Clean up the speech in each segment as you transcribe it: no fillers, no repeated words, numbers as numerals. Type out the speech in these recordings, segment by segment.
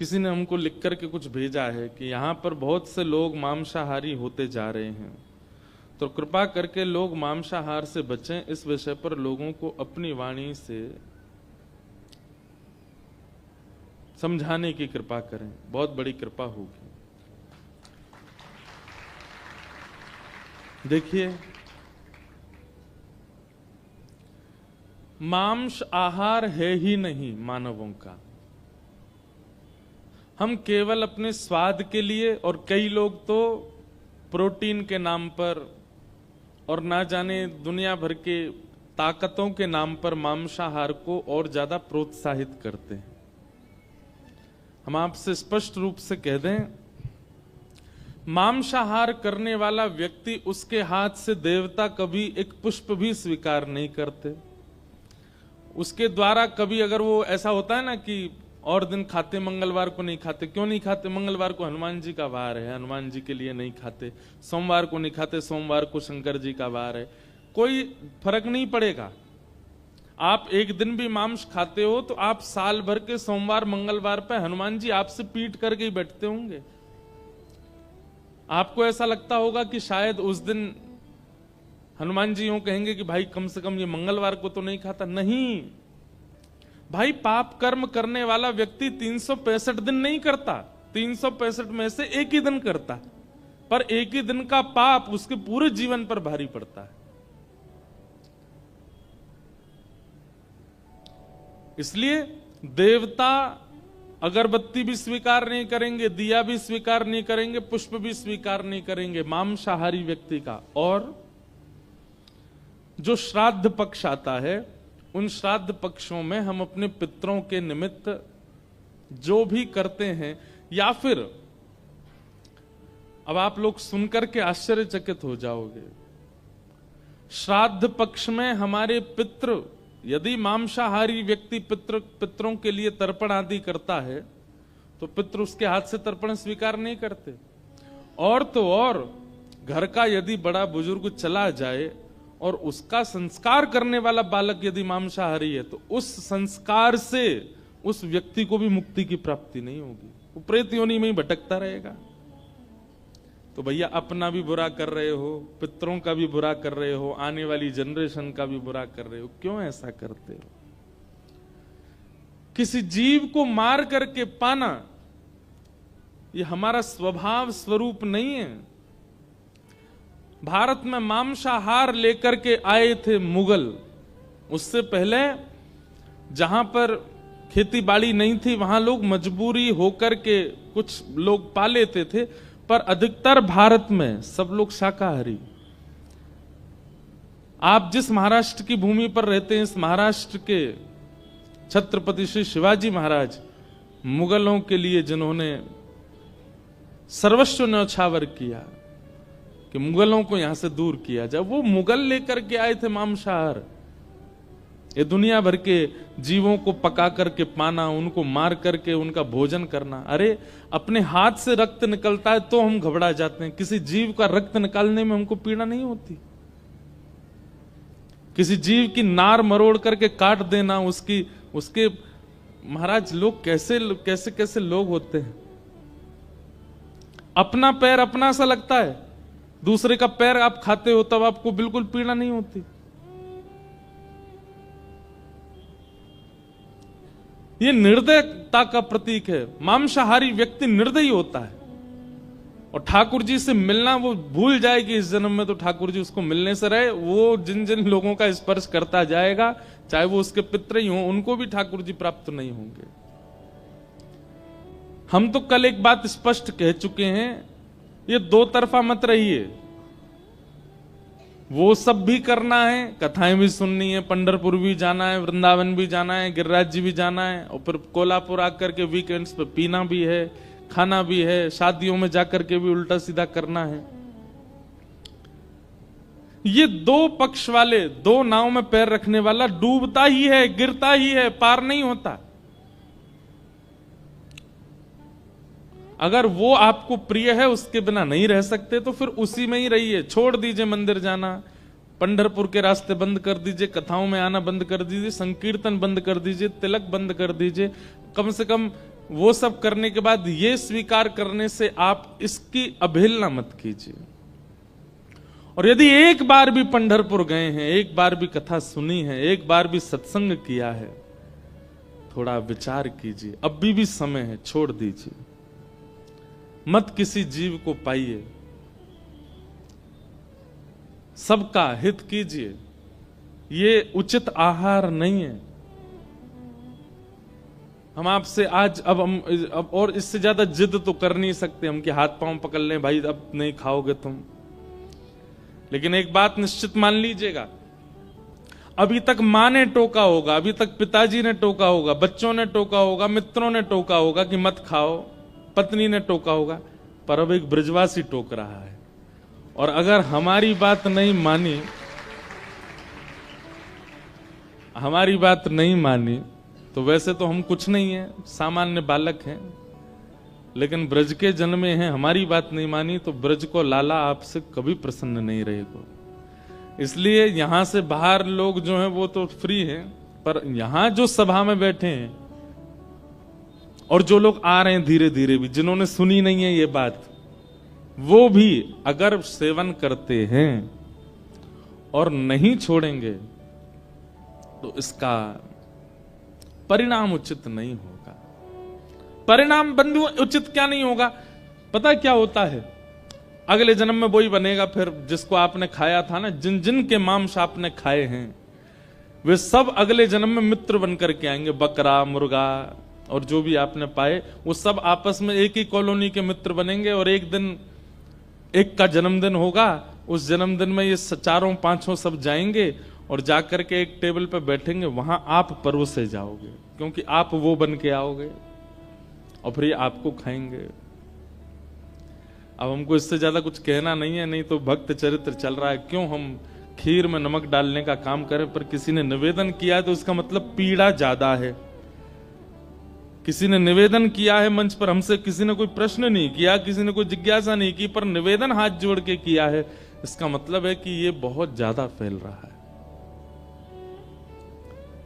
किसी ने हमको लिख करके कुछ भेजा है कि यहाँ पर बहुत से लोग मांसाहारी होते जा रहे हैं, तो कृपा करके लोग मांसाहार से बचें। इस विषय पर लोगों को अपनी वाणी से समझाने की कृपा करें, बहुत बड़ी कृपा होगी। देखिए, मांस आहार है ही नहीं मानवों का। हम केवल अपने स्वाद के लिए, और कई लोग तो प्रोटीन के नाम पर और ना जाने दुनिया भर के ताकतों के नाम पर मांसाहार को और ज्यादा प्रोत्साहित करते हैं। हम आपसे स्पष्ट रूप से कह दें, मांसाहार करने वाला व्यक्ति, उसके हाथ से देवता कभी एक पुष्प भी स्वीकार नहीं करते। उसके द्वारा कभी, अगर वो ऐसा होता है ना कि और दिन खाते, मंगलवार को नहीं खाते, क्यों नहीं खाते? मंगलवार को हनुमान जी का वार है, हनुमान जी के लिए नहीं खाते। सोमवार को नहीं खाते, सोमवार को शंकर जी का वार है। कोई फर्क नहीं पड़ेगा। आप एक दिन भी मांस खाते हो तो आप साल भर के सोमवार मंगलवार पे हनुमान जी आपसे पीट करके ही बैठते होंगे। आपको ऐसा लगता होगा कि शायद उस दिन हनुमान जी यूं कहेंगे कि भाई कम से कम ये मंगलवार को तो नहीं खाता। नहीं भाई, पाप कर्म करने वाला व्यक्ति 365 दिन नहीं करता, 365 में से एक ही दिन करता, पर एक ही दिन का पाप उसके पूरे जीवन पर भारी पड़ता है। इसलिए देवता अगरबत्ती भी स्वीकार नहीं करेंगे, दिया भी स्वीकार नहीं करेंगे, पुष्प भी स्वीकार नहीं करेंगे मांसाहारी व्यक्ति का। और जो श्राद्ध पक्ष आता है, उन श्राद्ध पक्षों में हम अपने पितरों के निमित्त जो भी करते हैं, या फिर अब आप लोग सुनकर के आश्चर्यचकित हो जाओगे, श्राद्ध पक्ष में हमारे पितृ, यदि मांसाहारी व्यक्ति पितरों के लिए तर्पण आदि करता है तो पितृ उसके हाथ से तर्पण स्वीकार नहीं करते। और तो और घर का यदि बड़ा बुजुर्ग चला जाए और उसका संस्कार करने वाला बालक यदि मांसाहारी है, तो उस संस्कार से उस व्यक्ति को भी मुक्ति की प्राप्ति नहीं होगी, वो प्रेत योनि में ही भटकता रहेगा। तो भैया, अपना भी बुरा कर रहे हो, पितरों का भी बुरा कर रहे हो, आने वाली जनरेशन का भी बुरा कर रहे हो। क्यों ऐसा करते हो? किसी जीव को मार करके पाना ये हमारा स्वभाव स्वरूप नहीं है। भारत में मांसाहार लेकर के आए थे मुगल। उससे पहले जहां पर खेती बाड़ी नहीं थी, वहां लोग मजबूरी होकर के कुछ लोग पा लेते थे, पर अधिकतर भारत में सब लोग शाकाहारी। आप जिस महाराष्ट्र की भूमि पर रहते हैं, इस महाराष्ट्र के छत्रपति श्री शिवाजी महाराज, मुगलों के लिए जिन्होंने सर्वस्व न्यौछावर किया कि मुगलों को यहां से दूर किया जाए, वो मुगल लेकर के आए थे मांसाहार। ये दुनिया भर के जीवों को पका करके पाना, उनको मार करके उनका भोजन करना। अरे, अपने हाथ से रक्त निकलता है तो हम घबरा जाते हैं, किसी जीव का रक्त निकालने में हमको पीड़ा नहीं होती। किसी जीव की नार मरोड़ करके काट देना, उसके महाराज, लोग कैसे कैसे कैसे लोग होते हैं। अपना पैर अपना सा लगता है, दूसरे का पैर आप खाते हो तब आपको बिल्कुल पीड़ा नहीं होती। ये निर्दयता का प्रतीक है। मांसाहारी व्यक्ति निर्दयी होता है, और ठाकुर जी से मिलना वो भूल जाएगी इस जन्म में, तो ठाकुर जी उसको मिलने से रहे। वो जिन जिन लोगों का स्पर्श करता जाएगा, चाहे वो उसके पितृ ही हों, उनको भी ठाकुर जी प्राप्त नहीं होंगे। हम तो कल एक बात स्पष्ट कह चुके हैं, ये दो तरफा मत रहिए। वो सब भी करना है, कथाएं भी सुननी है, पंढरपुर भी जाना है, वृंदावन भी जाना है, गिरिराज जी भी जाना है, और फिर कोल्हापुर आकर के वीकेंड्स पे पीना भी है, खाना भी है, शादियों में जाकर के भी उल्टा सीधा करना है। ये दो पक्ष वाले, दो नाव में पैर रखने वाला डूबता ही है, गिरता ही है, पार नहीं होता। अगर वो आपको प्रिय है, उसके बिना नहीं रह सकते, तो फिर उसी में ही रहिए। छोड़ दीजिए मंदिर जाना, पंढरपुर के रास्ते बंद कर दीजिए, कथाओं में आना बंद कर दीजिए, संकीर्तन बंद कर दीजिए, तिलक बंद कर दीजिए। कम से कम वो सब करने के बाद ये स्वीकार करने से आप इसकी अवहेलना मत कीजिए। और यदि एक बार भी पंढरपुर गए हैं, एक बार भी कथा सुनी है, एक बार भी सत्संग किया है, थोड़ा विचार कीजिए, अभी भी समय है, छोड़ दीजिए, मत किसी जीव को पाइए, सबका हित कीजिए। ये उचित आहार नहीं है। हम आपसे आज अब और इससे ज्यादा जिद तो कर नहीं सकते हम कि हाथ पांव पकड़ लें, भाई अब नहीं खाओगे तुम। लेकिन एक बात निश्चित मान लीजिएगा, अभी तक मां ने टोका होगा, अभी तक पिताजी ने टोका होगा, बच्चों ने टोका होगा, मित्रों ने टोका होगा कि मत खाओ, पत्नी ने टोका होगा, पर अब एक ब्रजवासी टोक रहा है। और अगर हमारी बात नहीं मानी, हमारी बात नहीं मानी तो वैसे तो हम कुछ नहीं है, सामान्य बालक हैं, लेकिन ब्रज के जन्मे हैं, हमारी बात नहीं मानी तो ब्रज को लाला आपसे कभी प्रसन्न नहीं रहेगा। इसलिए यहां से बाहर लोग जो हैं वो तो फ्री हैं, पर यहां जो सभा में बैठे हैं और जो लोग आ रहे हैं धीरे धीरे भी, जिन्होंने सुनी नहीं है ये बात, वो भी अगर सेवन करते हैं और नहीं छोड़ेंगे तो इसका परिणाम उचित नहीं होगा। परिणाम बंधु उचित क्या नहीं होगा, पता क्या होता है? अगले जन्म में वही बनेगा फिर जिसको आपने खाया था ना, जिन जिन के मांस आपने खाए हैं वे सब अगले जन्म में मित्र बनकर के आएंगे। बकरा, मुर्गा और जो भी आपने पाए वो सब आपस में एक ही कॉलोनी के मित्र बनेंगे। और एक दिन एक का जन्मदिन होगा, उस जन्मदिन में ये चारों पांचों सब जाएंगे और जाकर के एक टेबल पे बैठेंगे, वहां आप परोसे जाओगे क्योंकि आप वो बन के आओगे और फिर ये आपको खाएंगे। अब हमको इससे ज्यादा कुछ कहना नहीं है, नहीं तो भक्त चरित्र चल रहा है, क्यों हम खीर में नमक डालने का काम करें। पर किसी ने निवेदन किया है तो इसका मतलब पीड़ा ज्यादा है। किसी ने निवेदन किया है मंच पर, हमसे किसी ने कोई प्रश्न नहीं किया, किसी ने कोई जिज्ञासा नहीं की, पर निवेदन हाथ जोड़ के किया है, इसका मतलब है कि ये बहुत ज्यादा फैल रहा है।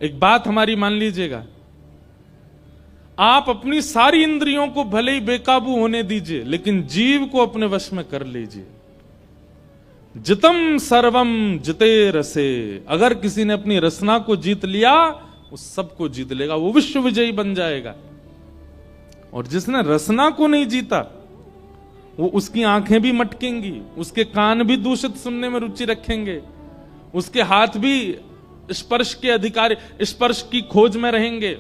एक बात हमारी मान लीजिएगा, आप अपनी सारी इंद्रियों को भले ही बेकाबू होने दीजिए, लेकिन जीव को अपने वश में कर लीजिए। जितम सर्वम जिते रसे, अगर किसी ने अपनी रसना को जीत लिया वो सबको जीत लेगा, वो विश्व विजयी बन जाएगा। और जिसने रसना को नहीं जीता वो उसकी आंखें भी मटकेंगी, उसके कान भी दूषित सुनने में रुचि रखेंगे, उसके हाथ भी स्पर्श के अधिकारी, स्पर्श की खोज में रहेंगे।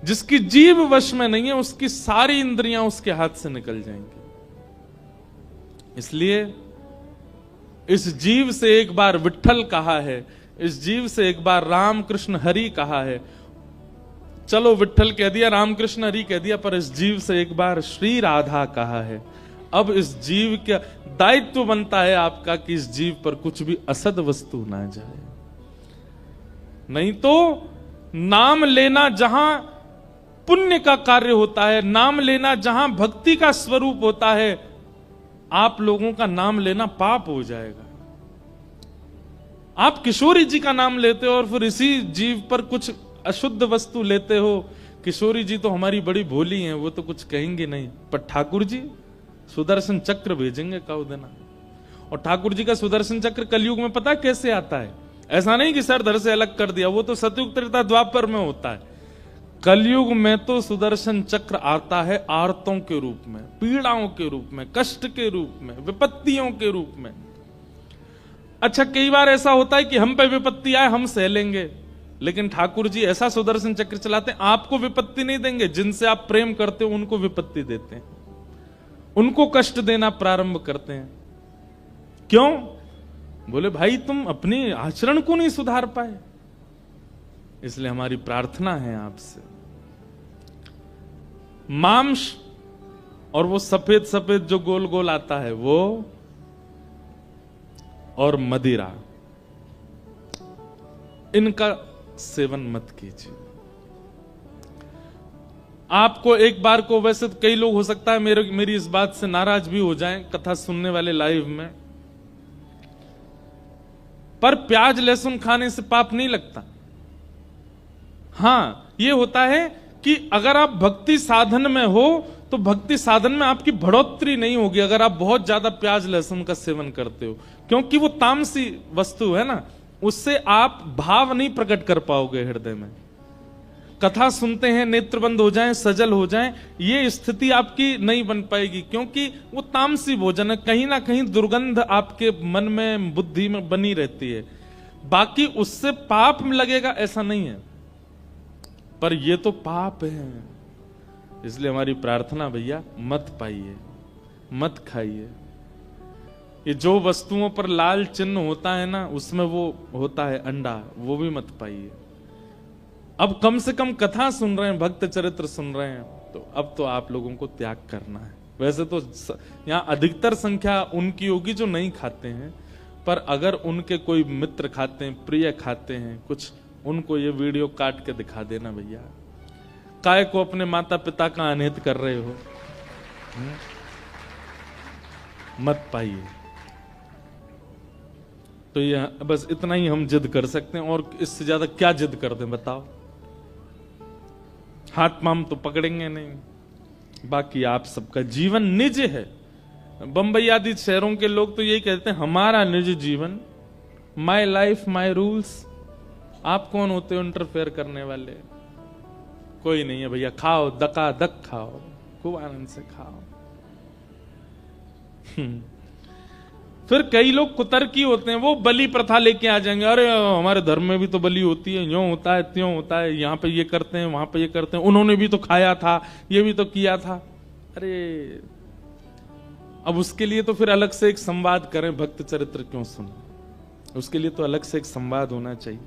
जिसकी जीव वश में नहीं है उसकी सारी इंद्रियां उसके हाथ से निकल जाएंगी। इसलिए इस जीव से एक बार विट्ठल कहा है, इस जीव से एक बार राम कृष्ण हरि कहा है। चलो विट्ठल कह दिया, राम कृष्ण हरि कह दिया, पर इस जीव से एक बार श्री राधा कहा है। अब इस जीव का दायित्व बनता है आपका कि इस जीव पर कुछ भी असद वस्तु ना जाए। नहीं तो नाम लेना जहां पुण्य का कार्य होता है, नाम लेना जहां भक्ति का स्वरूप होता है, आप लोगों का नाम लेना पाप हो जाएगा। आप किशोरी जी का नाम लेते हो और फिर इसी जीव पर कुछ अशुद्ध वस्तु लेते हो। किशोरी जी तो हमारी बड़ी भोली हैं, वो तो कुछ कहेंगे नहीं, पर ठाकुर जी सुदर्शन चक्र भेजेंगे कौ देना। और ठाकुर जी का सुदर्शन चक्र कलयुग में पता कैसे आता है? ऐसा नहीं कि सर धर से अलग कर दिया, वो तो सतयुग त्रेता द्वापर में होता है। कलयुग में तो सुदर्शन चक्र आता है आर्तों के रूप में, पीड़ाओं के रूप में, कष्ट के रूप में, विपत्तियों के रूप में। अच्छा, कई बार ऐसा होता है कि हम पे विपत्ति आए हम सह लेंगे, लेकिन ठाकुर जी ऐसा सुदर्शन चक्र चलाते हैं, आपको विपत्ति नहीं देंगे, जिनसे आप प्रेम करते हो उनको विपत्ति देते हैं, उनको कष्ट देना प्रारंभ करते हैं। क्यों? बोले भाई तुम अपने आचरण को नहीं सुधार पाए। इसलिए हमारी प्रार्थना है आपसे, मांस और वो सफेद सफेद जो गोल गोल आता है वो, और मदिरा, इनका सेवन मत कीजिए। आपको एक बार को, वैसे तो कई लोग हो सकता है मेरी इस बात से नाराज भी हो जाएं, कथा सुनने वाले लाइव में, पर प्याज लहसुन खाने से पाप नहीं लगता। हां, ये होता है कि अगर आप भक्ति साधन में हो तो भक्ति साधन में आपकी बढ़ोतरी नहीं होगी अगर आप बहुत ज्यादा प्याज लहसुन का सेवन करते हो, क्योंकि वो तामसी वस्तु है ना, उससे आप भाव नहीं प्रकट कर पाओगे हृदय में। कथा सुनते हैं, नेत्र बंद हो जाएं, सजल हो जाएं, ये स्थिति आपकी नहीं बन पाएगी, क्योंकि वो तामसी भोजन है। कहीं ना कहीं दुर्गंध आपके मन में, बुद्धि में बनी रहती है। बाकी उससे पाप लगेगा ऐसा नहीं है, पर ये तो पाप है। इसलिए हमारी प्रार्थना भैया, मत पाइए, मत खाइए। ये जो वस्तुओं पर लाल चिन्ह होता है ना, उसमें वो होता है अंडा, वो भी मत पाइए। अब कम से कम कथा सुन रहे हैं, भक्त चरित्र सुन रहे हैं, तो अब तो आप लोगों को त्याग करना है। वैसे तो यहाँ अधिकतर संख्या उनकी होगी जो नहीं खाते हैं, पर अगर उनके कोई मित्र खाते हैं, प्रिय खाते हैं कुछ, उनको ये वीडियो काट के दिखा देना भैया। काय को अपने माता पिता का अनहित कर रहे हो, मत पाइए। तो ये बस इतना ही हम जिद कर सकते हैं, और इससे ज्यादा क्या जिद कर दें बताओ। हाथ पाम तो पकड़ेंगे नहीं। बाकी आप सबका जीवन निज है। बंबई आदि शहरों के लोग तो यही कहते हैं, हमारा निज जीवन, माई लाइफ माई रूल्स। आप कौन होते हो इंटरफेयर करने वाले? कोई नहीं है भैया, खाओ, दका दक खाओ, खूब आनंद से खाओ। फिर कई लोग कुतर्की होते हैं, वो बलि प्रथा लेके आ जाएंगे। अरे हमारे धर्म में भी तो बलि होती है, यूं होता है, त्यों होता है, यहाँ पे ये करते हैं, वहां पे ये करते हैं, उन्होंने भी तो खाया था, ये भी तो किया था। अरे अब उसके लिए तो फिर अलग से एक संवाद करें, भक्त चरित्र क्यों सुने? उसके लिए तो अलग से एक संवाद होना चाहिए।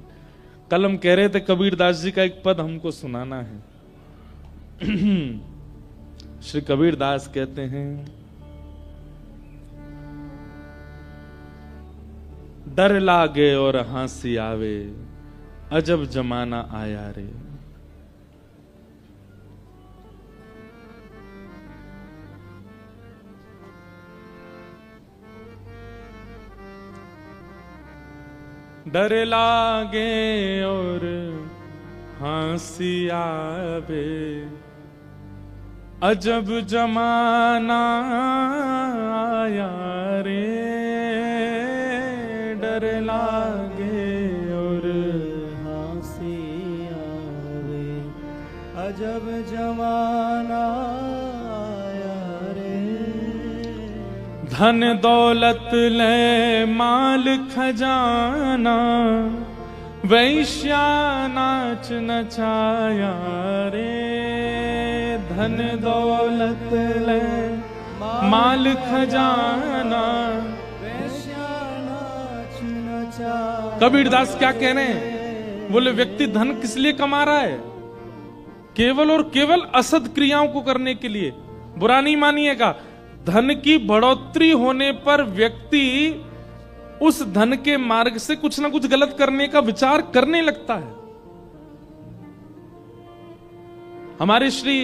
कल हम कह रहे थे कबीरदास जी का एक पद हमको सुनाना है। श्री कबीरदास कहते हैं, डर लागे और हंसी आवे, अजब जमाना आया रे। डर लागे और हंसी आवे, अजब जमाना आया रे। डर लागे और हंसी आवे, अजब जमाना आया रे। धन दौलत ले माल खजाना, वैश्या नाच नचाया रे। धन दौलत ले माल खजाना, वैश्या नाच नचाया। कबीरदास क्या कह रहे हैं? बोले व्यक्ति धन किस लिए कमा रहा है? केवल और केवल असद क्रियाओं को करने के लिए। बुरा नहीं मानिएगा, धन की बढ़ोतरी होने पर व्यक्ति उस धन के मार्ग से कुछ ना कुछ गलत करने का विचार करने लगता है। हमारे श्री